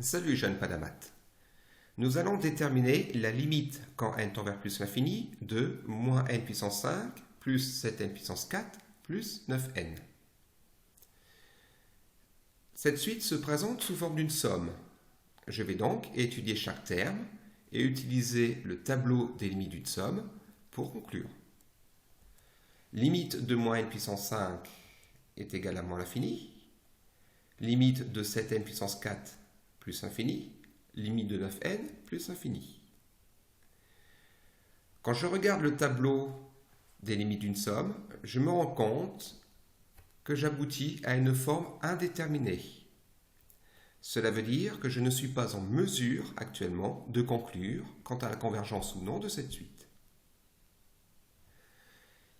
Salut jeune Padamat. Nous allons déterminer la limite quand n tend vers plus l'infini de moins n puissance 5 plus 7n puissance 4 plus 9n. Cette suite se présente sous forme d'une somme. Je vais donc étudier chaque terme et utiliser le tableau des limites d'une somme pour conclure. Limite de moins n puissance 5 est égale à moins l'infini. Limite de 7n puissance 4 plus infini. Limite de 9n plus infini. Quand je regarde le tableau des limites d'une somme, je me rends compte que j'aboutis à une forme indéterminée. Cela veut dire que je ne suis pas en mesure actuellement de conclure quant à la convergence ou non de cette suite.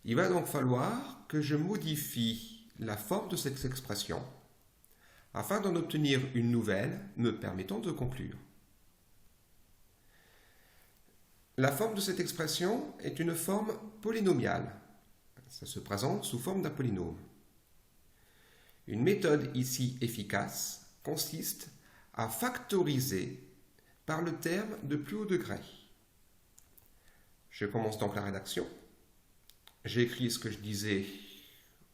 Il va donc falloir que je modifie la forme de cette expression afin d'en obtenir une nouvelle me permettant de conclure. La forme de cette expression est une forme polynomiale. Ça se présente sous forme d'un polynôme. Une méthode ici efficace consiste à factoriser par le terme de plus haut degré. Je commence donc la rédaction. J'ai écrit ce que je disais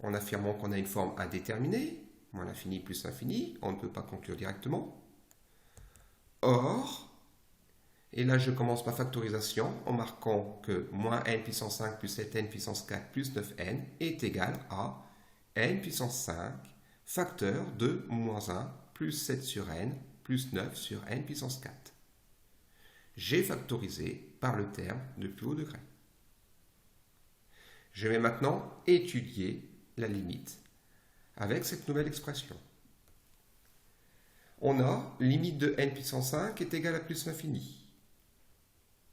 en affirmant qu'on a une forme indéterminée, moins l'infini plus l'infini, on ne peut pas conclure directement. Or, et là je commence ma factorisation en marquant que moins n puissance 5 plus 7n puissance 4 plus 9n est égal à n puissance 5 facteur de moins 1 plus 7 sur n plus 9 sur n puissance 4. J'ai factorisé par le terme de plus haut degré. Je vais maintenant étudier la limite avec cette nouvelle expression. On a limite de n puissance 5 est égale à plus l'infini.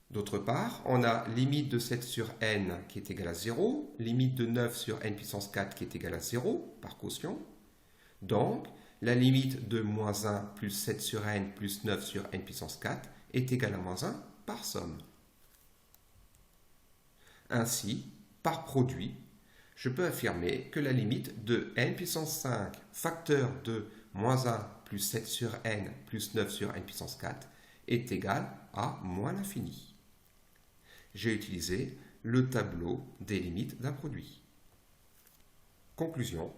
D'autre part, on a limite de 7 sur n qui est égale à 0, limite de 9 sur n puissance 4 qui est égale à 0 par quotient. Donc, la limite de moins 1 plus 7 sur n plus 9 sur n puissance 4 est égale à moins 1 par somme. Ainsi, par produit, je peux affirmer que la limite de n puissance 5 facteur de moins 1 plus 7 sur n plus 9 sur n puissance 4 est égale à moins l'infini. J'ai utilisé le tableau des limites d'un produit. Conclusion.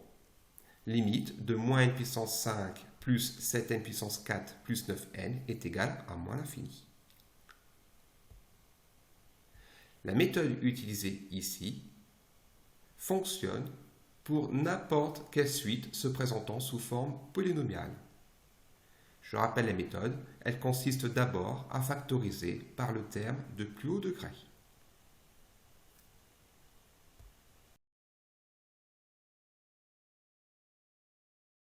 Limite de moins n puissance 5 plus 7n puissance 4 plus 9n est égale à moins l'infini. La méthode utilisée ici fonctionne pour n'importe quelle suite se présentant sous forme polynomiale. Je rappelle la méthode, elle consiste d'abord à factoriser par le terme de plus haut degré.